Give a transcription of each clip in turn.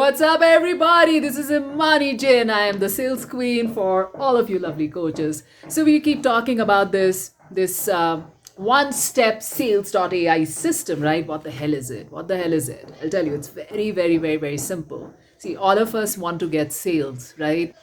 What's up, everybody? This is Imani Jain. I am the sales queen for all of you lovely coaches. So we keep talking about this one-step sales.ai system, right? What the hell is it? What the hell is it? I'll tell you, it's very, very, very, very simple. See, all of us want to get sales, right?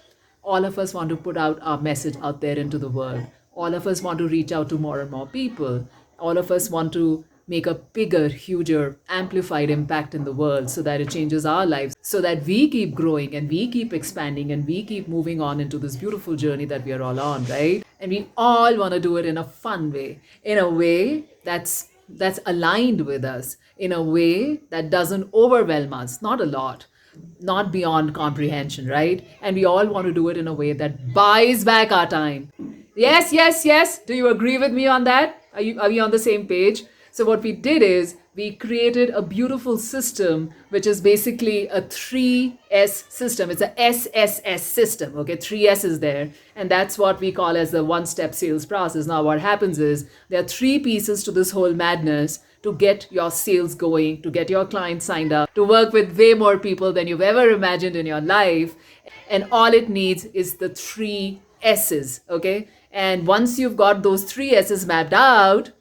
All of us want to put out our message out there into the world. All of us want to reach out to more and more people. All of us want to make a bigger, huger, amplified impact in the world so that it changes our lives, so that we keep growing and we keep expanding and we keep moving on into this beautiful journey that we are all on, right? And we all want to do it in a fun way, in a way that's aligned with us, in a way that doesn't overwhelm us, not a lot, not beyond comprehension, right? And we all want to do it in a way that buys back our time. Yes, yes, yes. Do you agree with me on that? Are we on the same page? So what we did is we created a beautiful system, which is basically a 3S system. It's a SSS system, okay? 3S is there. And that's what we call as the one-step sales process. Now, what happens is there are 3 pieces to this whole madness to get your sales going, to get your clients signed up, to work with way more people than you've ever imagined in your life. And all it needs is the 3 S's, okay? And once you've got those 3 S's mapped out,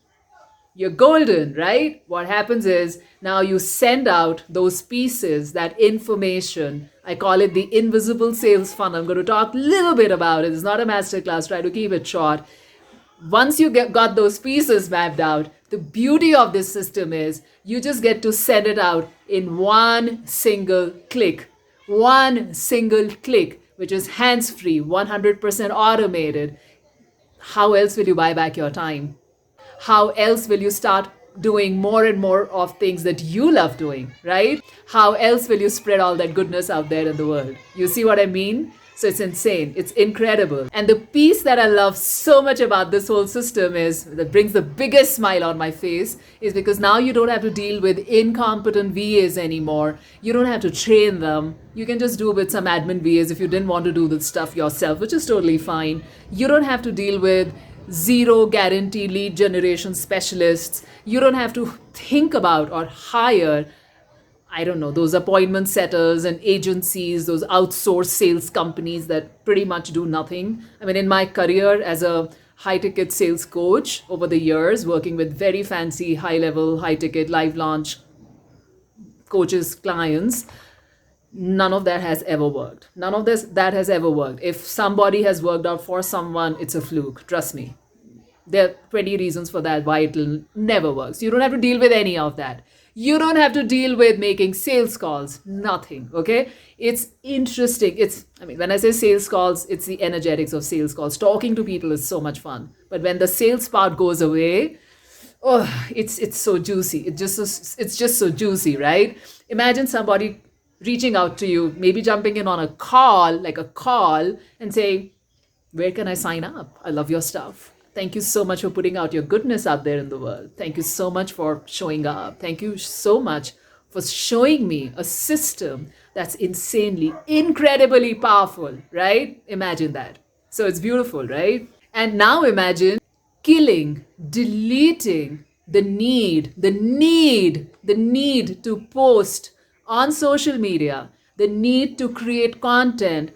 you're golden, right? What happens is now you send out those pieces, that information. I call it the invisible sales funnel. I'm going to talk a little bit about it. It's not a masterclass, try to keep it short. Once you got those pieces mapped out, the beauty of this system is you just get to send it out in one single click, which is hands-free, 100% automated. How else will you buy back your time? How else will you start doing more and more of things that you love doing, right? How else will you spread all that goodness out there in the world? You see what I mean? So it's insane. It's incredible. And the piece that I love so much about this whole system is, that brings the biggest smile on my face, is because now you don't have to deal with incompetent VAs anymore. You don't have to train them. You can just do with some admin VAs if you didn't want to do the stuff yourself, which is totally fine. You don't have to deal with zero guarantee lead generation specialists. You don't have to think about or hire, I don't know, those appointment setters and agencies, those outsourced sales companies that pretty much do nothing. I mean, in my career as a high-ticket sales coach over the years, working with very fancy, high-level, high-ticket, live launch coaches, clients, none of that has ever worked. None of that has ever worked. If somebody has worked out for someone, it's a fluke. Trust me. There are 20 reasons for that why it will never work. So you don't have to deal with any of that. You don't have to deal with making sales calls. Nothing. Okay? It's interesting. When I say sales calls, it's the energetics of sales calls. Talking to people is so much fun. But when the sales part goes away, it's so juicy. It's just so juicy, right? Imagine somebody reaching out to you, maybe jumping in on a call, and saying, where can I sign up? I love your stuff. Thank you so much for putting out your goodness out there in the world. Thank you so much for showing up. Thank you so much for showing me a system that's insanely, incredibly powerful, right? Imagine that. So it's beautiful, right? And now imagine killing, deleting the need to post on social media, the need to create content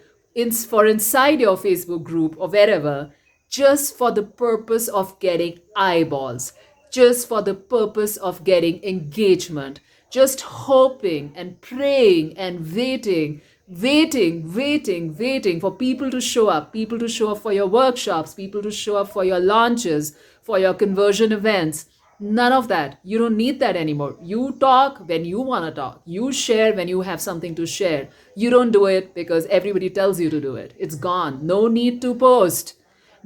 for inside your Facebook group or wherever, just for the purpose of getting eyeballs, just for the purpose of getting engagement, just hoping and praying and waiting for people to show up for your workshops, people to show up for your launches, for your conversion events. None of that. You don't need that anymore. You talk when you want to talk. You share when you have something to share. You don't do it because everybody tells you to do it. It's gone. No need to post.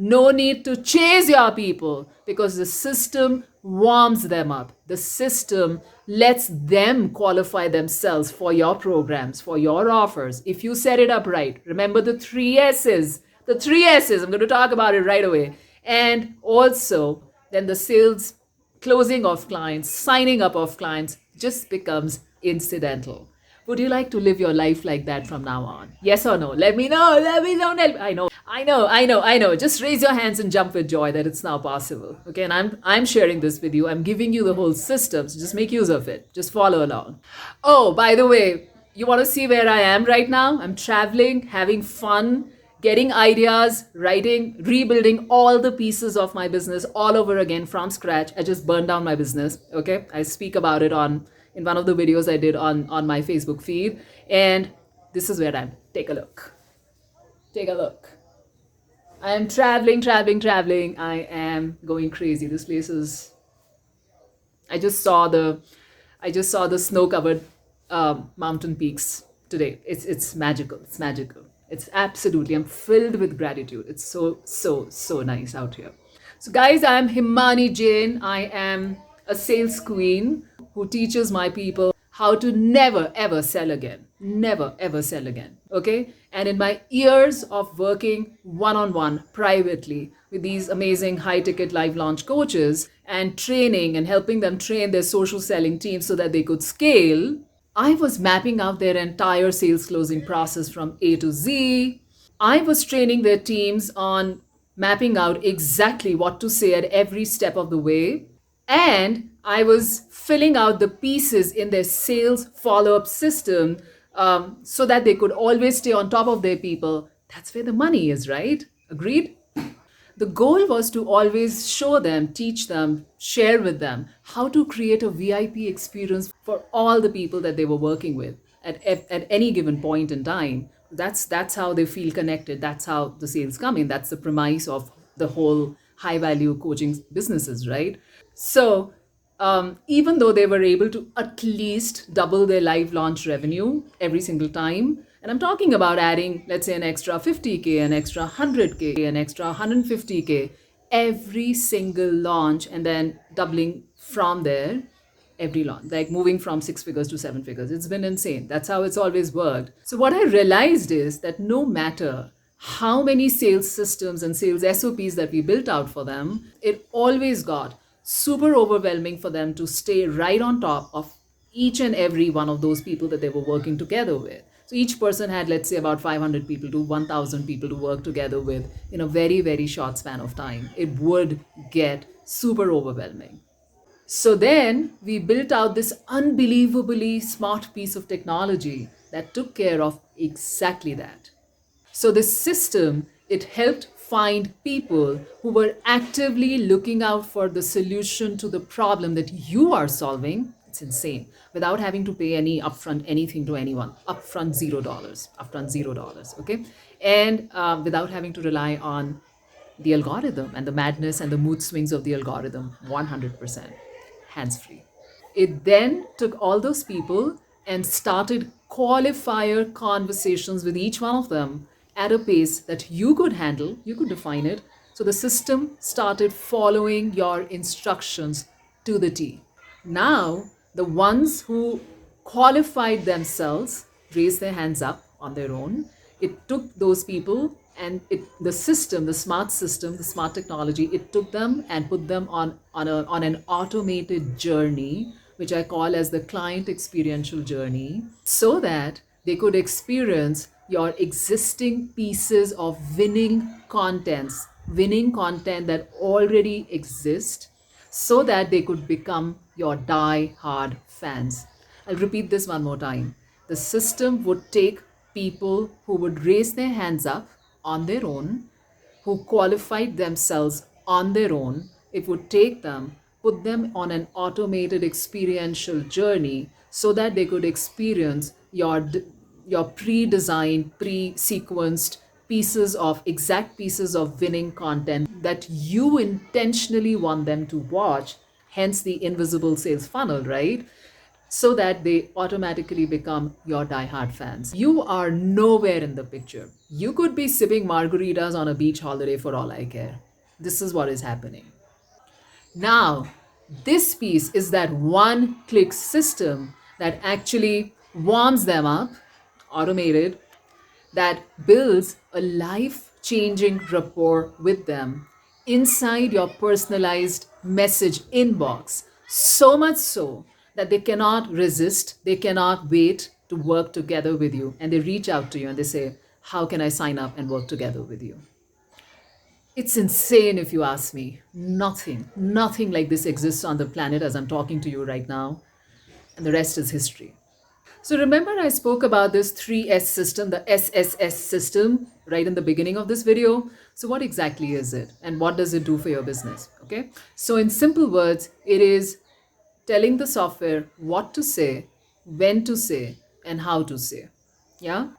No need to chase your people, because the system warms them up. The system lets them qualify themselves for your programs, for your offers. If you set it up right, remember the 3 S's. The 3 S's, I'm going to talk about it right away. And also, then the sales, closing of clients, signing up of clients just becomes incidental. Would you like to live your life like that from now on? Yes or no? Let me know. I know. Just raise your hands and jump with joy that it's now possible. Okay, and I'm sharing this with you. I'm giving you the whole system, so just make use of it. Just follow along. Oh, by the way, You want to see where I am right now? I'm traveling, having fun, getting ideas, writing, rebuilding all the pieces of my business all over again from scratch. I just burned down my business. Okay. I speak about it on in one of the videos I did on my Facebook feed. And this is where I'm. Take a look. Take a look. I am traveling, traveling, traveling. I am going crazy. This place is. I just saw the, I just saw the snow-covered mountain peaks today. It's magical. It's magical. It's absolutely. I'm filled with gratitude. It's so nice out here. So, guys, I'm Himani Jain. I am a sales queen who teaches my people how to never ever sell again. Never ever sell again. Okay? And in my years of working one on one privately with these amazing high ticket live launch coaches and training and helping them train their social selling teams so that they could scale, I was mapping out their entire sales closing process from A to Z. I was training their teams on mapping out exactly what to say at every step of the way. And I was filling out the pieces in their sales follow up system so that they could always stay on top of their people. That's where the money is, right? Agreed? The goal was to always show them, teach them, share with them how to create a VIP experience for all the people that they were working with at any given point in time. That's how they feel connected. That's how the sales come in. That's the premise of the whole high value coaching businesses, right? So even though they were able to at least double their live launch revenue every single time, and I'm talking about adding, let's say, an extra 50K, an extra 100K, an extra 150K every single launch, and then doubling from there every launch, like moving from 6 figures to 7 figures. It's been insane. That's how it's always worked. So, what I realized is that no matter how many sales systems and sales SOPs that we built out for them, it always got super overwhelming for them to stay right on top of each and every one of those people that they were working together with. So each person had, let's say, about 500 people to 1,000 people to work together with in a very short span of time. It would get super overwhelming. So then we built out this unbelievably smart piece of technology that took care of exactly that. So the system, it helped find people who were actively looking out for the solution to the problem that you are solving. It's insane. Without having to pay any upfront anything to anyone. Upfront $0. Upfront $0. Okay. And without having to rely on the algorithm and the madness and the mood swings of the algorithm 100% hands free. It then took all those people and started qualifier conversations with each one of them at a pace that you could handle, you could define it. So the system started following your instructions to the T. Now, the ones who qualified themselves raised their hands up on their own. It took those people and the system, the smart system, the smart technology, it took them and put them on an automated journey, which I call as the client experiential journey, so that they could experience your existing pieces of winning content that already exist, so that they could become your die-hard fans. I'll repeat this one more time. The system would take people who would raise their hands up on their own, who qualified themselves on their own. It would take them, put them on an automated experiential journey so that they could experience your pre-designed, pre-sequenced exact pieces of winning content that you intentionally want them to watch, hence the invisible sales funnel, right? So that they automatically become your diehard fans. You are nowhere in the picture. You could be sipping margaritas on a beach holiday for all I care. This is what is happening. Now, this piece is that one click system that actually warms them up, automated, that builds a life changing rapport with them inside your personalized message inbox. So much so that they cannot resist, they cannot wait to work together with you. And they reach out to you and they say, how can I sign up and work together with you? It's insane if you ask me. Nothing like this exists on the planet as I'm talking to you right now. And the rest is history. So remember I spoke about this 3S system, the SSS system, right in the beginning of this video. So what exactly is it and what does it do for your business? Okay. So in simple words, it is telling the software what to say, when to say, and how to say. Yeah.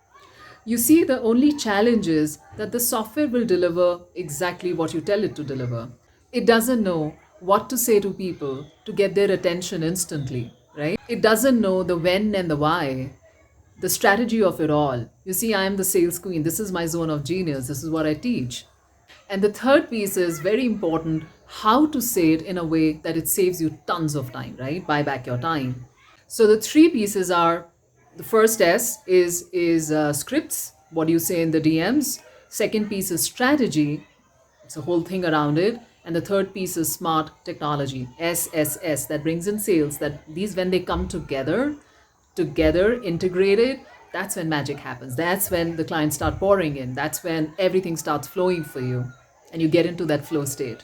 You see, the only challenge is that the software will deliver exactly what you tell it to deliver. It doesn't know what to say to people to get their attention instantly, right? It doesn't know the when and the why, the strategy of it all. You see, I am the sales queen. This is my zone of genius. This is what I teach. And the third piece is very important, how to say it in a way that it saves you tons of time, right? Buy back your time. So the three pieces are, the first S is scripts, what do you say in the DMs? Second piece is strategy, it's a whole thing around it. And the third piece is smart technology, SSS, that brings in sales. That these, when they come together, integrated, that's when magic happens. That's when the clients start pouring in. That's when everything starts flowing for you and you get into that flow state.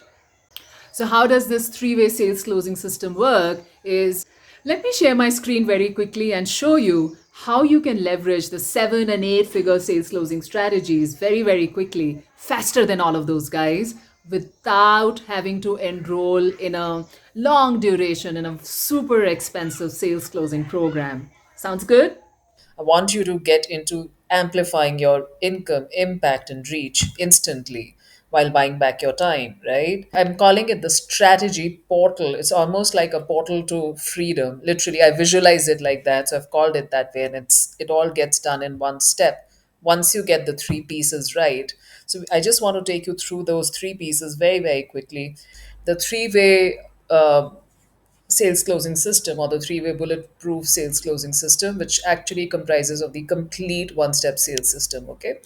So how does this three-way sales closing system work is, let me share my screen very quickly and show you how you can leverage the 7 and 8 figure sales closing strategies very, very quickly, faster than all of those guys, without having to enroll in a long duration in a super expensive sales closing program. Sounds good? I want you to get into amplifying your income, impact, and reach instantly while buying back your time, right? I'm calling it the strategy portal. It's almost like a portal to freedom. Literally, I visualize it like that. So I've called it that way, and it all gets done in one step once you get the three pieces right. So I just want to take you through those three pieces very, very quickly. The three-way sales closing system, or the three-way bulletproof sales closing system, which actually comprises of the complete one-step sales system. Okay,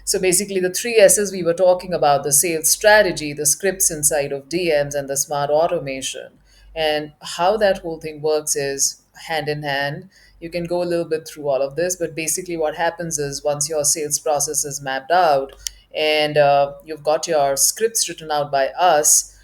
so basically the three S's we were talking about: the sales strategy, the scripts inside of DMs, and the smart automation. And how that whole thing works is hand in hand. You can go a little bit through all of this, but basically what happens is, once your sales process is mapped out and you've got your scripts written out by us,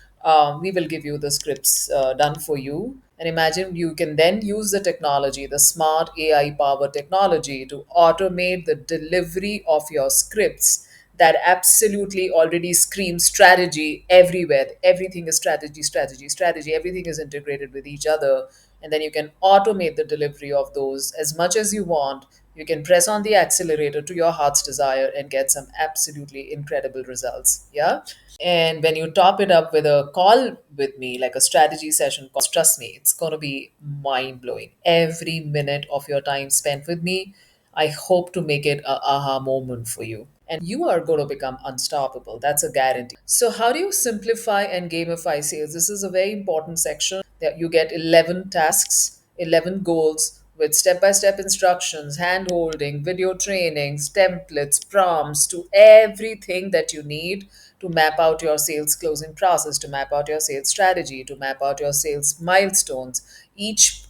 we will give you the scripts done for you. And imagine you can then use the technology, the smart AI powered technology, to automate the delivery of your scripts that absolutely already scream strategy everywhere. Everything is strategy, strategy, strategy. Everything is integrated with each other. And then you can automate the delivery of those as much as you want. You can press on the accelerator to your heart's desire and get some absolutely incredible results. Yeah. And when you top it up with a call with me, like a strategy session, trust me, it's going to be mind blowing. Every minute of your time spent with me, I hope to make it a aha moment for you. And you are going to become unstoppable. That's a guarantee. So, how do you simplify and gamify sales? This is a very important section that you get 11 tasks, 11 goals with step by step instructions, hand holding, video trainings, templates, prompts, to everything that you need to map out your sales closing process, to map out your sales strategy, to map out your sales milestones. Each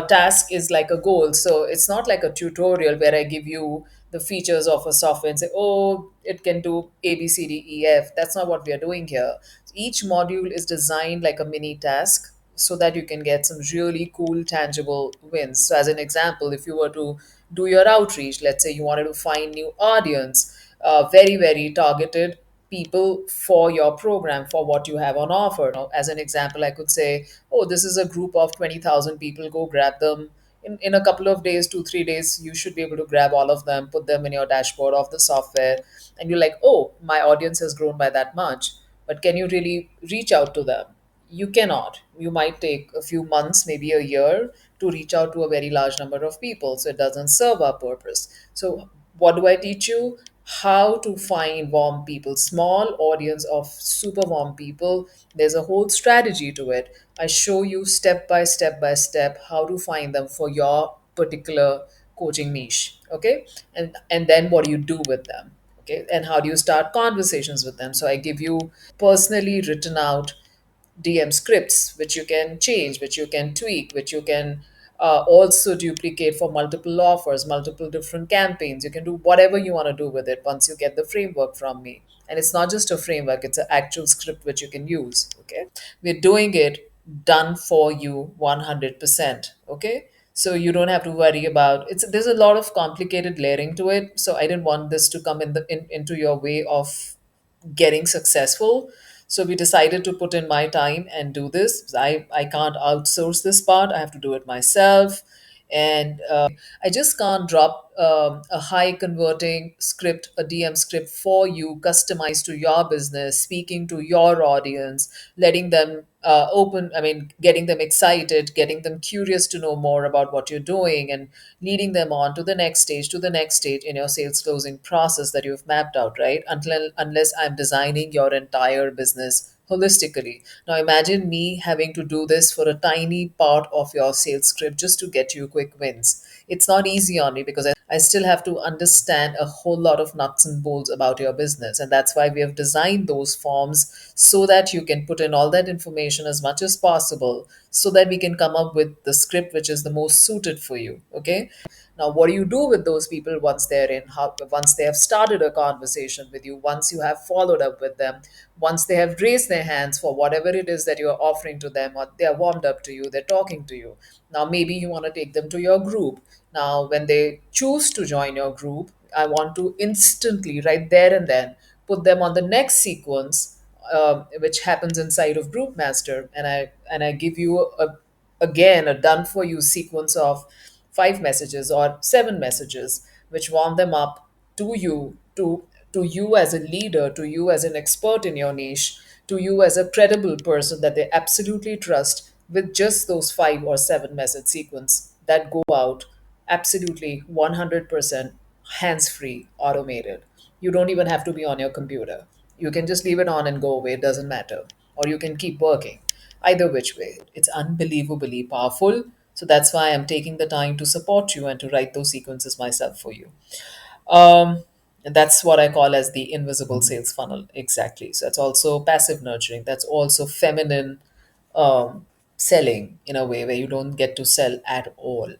task is like a goal. So it's not like a tutorial where I give you the features of a software and say, oh, it can do A, B, C, D, E, F. That's not what we are doing here. Each module is designed like a mini task so that you can get some really cool, tangible wins. So, as an example, if you were to do your outreach, let's say you wanted to find new audience, very, very targeted people for your program, for what you have on offer. Now, as an example, I could say, oh, this is a group of 20,000 people, go grab them. In a couple of days, 2, 3 days, you should be able to grab all of them, put them in your dashboard of the software, and you're like, oh, my audience has grown by that much. But can you really reach out to them? You cannot. You might take a few months, maybe a year, to reach out to a very large number of people. So it doesn't serve our purpose. So, what do I teach you? How to find warm people, small audience of super warm people. There's a whole strategy to it. I show you step by step by step how to find them for your particular coaching niche. Okay. And then what do you do with them? Okay. And how do you start conversations with them? So I give you personally written out DM scripts, which you can change, which you can tweak, which you can also duplicate for multiple offers, multiple different campaigns. You can do whatever you want to do with it once you get the framework from me. And it's not just a framework, it's an actual script which you can use. Okay. We're doing it done for you 100%. Okay, so you don't have to worry about it's there's a lot of complicated layering to it, so I didn't want this to come into your way of getting successful. So we decided to put in my time and do this. I can't outsource this part, I have to do it myself. And I just can't drop a high converting script, a DM script for you, customized to your business, speaking to your audience, letting them getting them excited, getting them curious to know more about what you're doing, and leading them on to the next stage, to the next stage in your sales closing process that you've mapped out, right? Unless I'm designing your entire business holistically. Now imagine me having to do this for a tiny part of your sales script just to get you quick wins. It's not easy on me because I still have to understand a whole lot of nuts and bolts about your business. And that's why we have designed those forms so that you can put in all that information as much as possible so that we can come up with the script which is the most suited for you. Okay. Now, what do you do with those people once they're in? Once they have started a conversation with you, once you have followed up with them, once they have raised their hands for whatever it is that you're offering to them, or they're warmed up to you, they're talking to you. Now, maybe you want to take them to your group. Now, when they choose to join your group, I want to instantly, right there and then, put them on the next sequence, which happens inside of Group Master, and I give you again a done for you sequence of 5 messages or 7 messages, which warm them up to you, to you as a leader, to you as an expert in your niche, to you as a credible person that they absolutely trust, with just those 5 or 7 message sequence that go out absolutely 100% hands free, automated. You don't even have to be on your computer. You can just leave it on and go away, it doesn't matter. Or you can keep working. Either which way, it's unbelievably powerful. So that's why I'm taking the time to support you and to write those sequences myself for you. And that's what I call as the invisible sales funnel. Exactly. So that's also passive nurturing. That's also feminine um, selling in a way where you don't get to sell at all.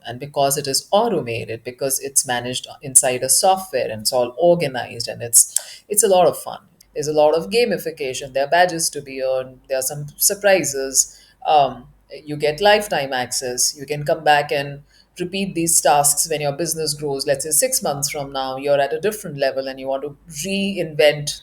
And because it is automated, because it's managed inside a software and it's all organized, and it's a lot of fun. There's a lot of gamification. There are badges to be earned. There are some surprises. You get lifetime access. You can come back and repeat these tasks when your business grows. Let's say 6 months from now, you're at a different level and you want to reinvent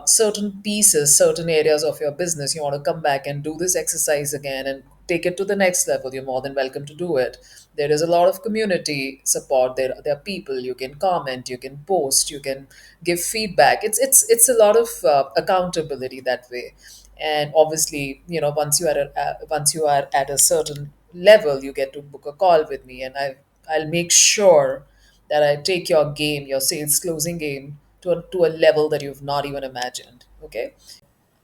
certain pieces, certain areas of your business. You want to come back and do this exercise again and take it to the next level. You're more than welcome to do it. There is a lot of community support. There are people you can comment, you can post, you can give feedback. It's a lot of accountability that way. And obviously, once you are at a certain level, you get to book a call with me, and I'll make sure that I take your game, your sales closing game, to a level that you've not even imagined. Okay.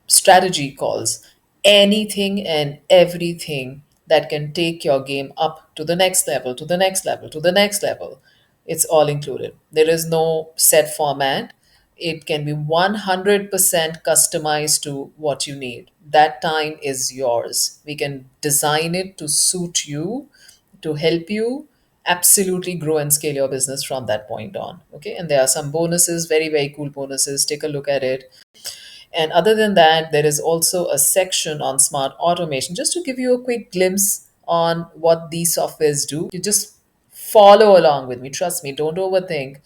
Strategy calls, anything and everything that can take your game up to the next level, to the next level, to the next level. It's all included. There is no set format. It can be 100% customized to what you need. That time is yours. We can design it to suit you, to help you absolutely grow and scale your business from that point on. Okay. And there are some bonuses, very, very cool bonuses. Take a look at it. And other than that, there is also a section on smart automation, just to give you a quick glimpse on what these softwares do. You just follow along with me. Trust me, don't overthink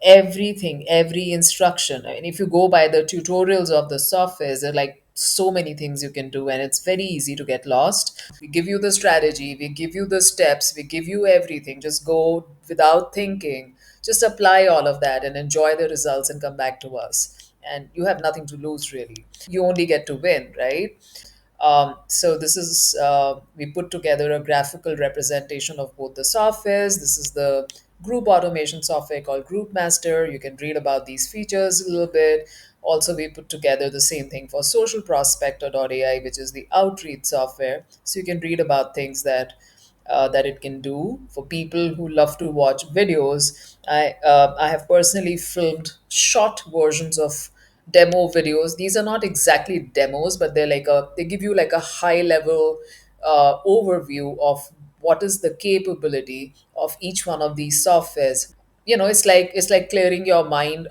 everything, every instruction. I mean, if you go by the tutorials of the softwares, there are like so many things you can do, and it's very easy to get lost. We give you the strategy, we give you the steps, we give you everything. Just go without thinking, just apply all of that and enjoy the results and come back to us. And you have nothing to lose, really. You only get to win, right? So this is we put together a graphical representation of both the softwares. This is the group automation software called Group Master. You can read about these features a little bit. Also, we put together the same thing for Social Prospector.ai, which is the outreach software. So you can read about things that it can do for people who love to watch videos. I have personally filmed short versions of demo videos. These are not exactly demos, but they give you like a high level overview of what is the capability of each one of these softwares. It's like clearing your mind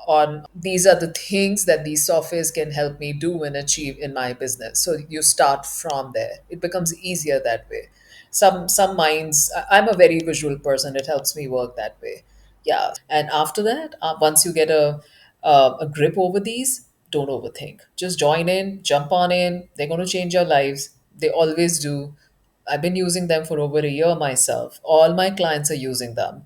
on these are the things that these softwares can help me do and achieve in my business. So you start from there. It becomes easier that way. Some minds, I'm a very visual person, it helps me work that way. Yeah. And after that, once you get a grip over these, don't overthink. Just join in, jump on in. They're going to change your lives. They always do. I've been using them for over a year myself. All my clients are using them.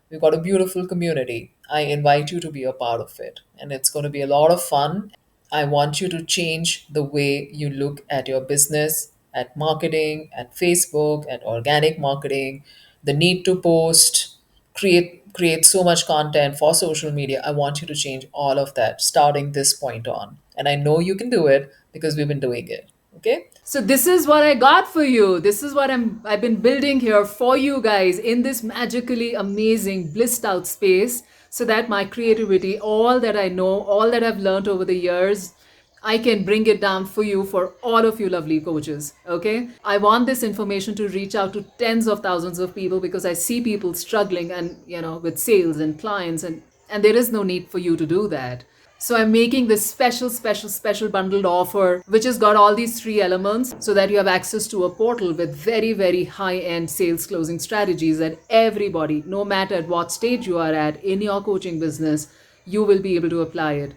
We've got a beautiful community. I invite you to be a part of it, and it's going to be a lot of fun. I want you to change the way you look at your business, at marketing, at Facebook, at organic marketing, the need to post, create so much content for social media. I want you to change all of that starting this point on. And I know you can do it because we've been doing it. Okay? So this is what I got for you. This is what I've been building here for you guys in this magically amazing blissed out space, so that my creativity, all that I know, all that I've learned over the years, I can bring it down for you, for all of you lovely coaches. Okay? I want this information to reach out to tens of thousands of people, because I see people struggling and, with sales and clients, and there is no need for you to do that. So I'm making this special, special, special bundled offer, which has got all these three elements, so that you have access to a portal with very, very high end sales closing strategies that everybody, no matter at what stage you are at in your coaching business, you will be able to apply it.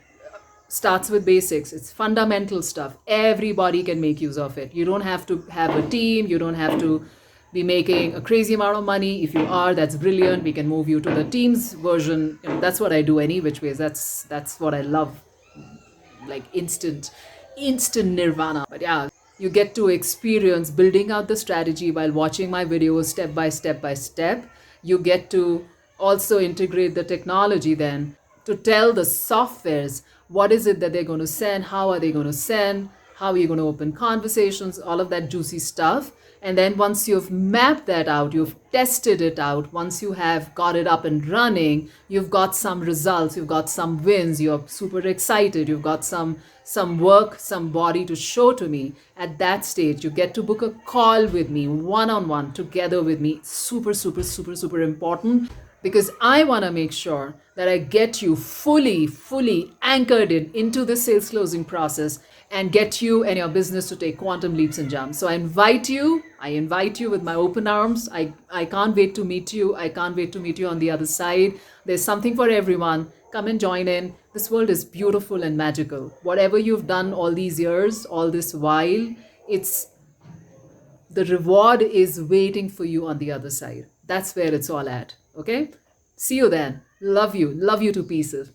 Starts with basics. It's fundamental stuff. Everybody can make use of it. You don't have to have a team. You don't have to be making a crazy amount of money. If you are, that's brilliant. We can move you to the teams version. That's what I do any which ways. That's what I love, like instant nirvana. But yeah, you get to experience building out the strategy while watching my videos step by step by step. You get to also integrate the technology then to tell the softwares what is it that they're going to send, how are they going to send, how are you going to open conversations, all of that juicy stuff. And then once you've mapped that out, you've tested it out, once you have got it up and running, you've got some results, you've got some wins, you're super excited, you've got some work, some body to show to me. At that stage, you get to book a call with me, one on one, together with me. Super, super, super, super important, because I want to make sure that I get you fully anchored into the sales closing process and get you and your business to take quantum leaps and jumps. So I invite you with my open arms. I can't wait to meet you. I can't wait to meet you on the other side. There's something for everyone. Come and join in. This world is beautiful and magical. Whatever you've done all these years, all this while, it's the reward is waiting for you on the other side. That's where it's all at. Okay? See you then. Love you. Love you to pieces.